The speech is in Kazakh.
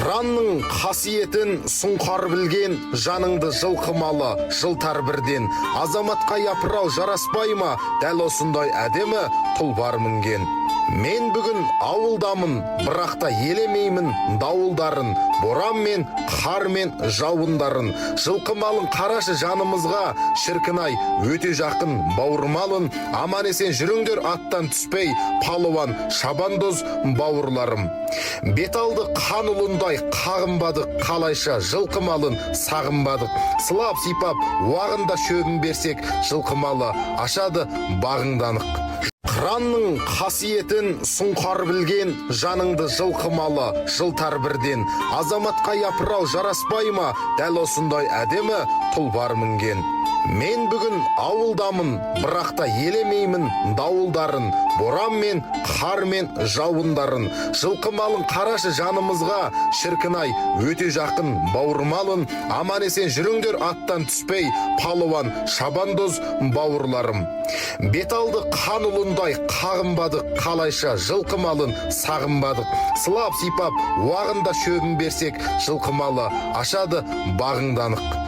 Қыранның қасиетін сұңқар білген, жаныңды жылқымалы жылтар бірден. Азаматқа япырау жараспай ма, дәл осындай әдемі тұлпар мінген. Мен бүгін ауылдамын, бірақ та елемеймін дауылдарын, боран мен қар мен жауындарын. Жылқымалын қарашы жанымызға, шіркін-ай өте жақын бауырмалын. Аман есен жүріңдер аттан түспей, палуан шабандоз бауырларым. Бет алды қан ұлындай қағынбадық, қалайша жылқымалын сағынбадық. Сылап сипап уағында шөбін берсек, жылқымалы ашады бағыңданық. Қыранның қасиетін сұңқар білген, жаныңды жылқымалы жылтар бірден. Азаматқа япырау жараспай ма, дәл осындай әдемі тұлпар мінген. Мен бүгін ауылдамын, бірақ та елемеймін дауылдарын, боран мен қар мен жауындарын. Жылқымалын қарашы жанымызға, шіркін-ай өте жақын бауырмалын. Аман есен жүріңдер аттан түспей, палуан шабандоз бауырларым. Бет алды қан ұлындай қағынбадық, қалайша жылқымалын сағынбадық. Сылап сипап уағында шөбін берсек, жылқымалы ашады бағыңданық.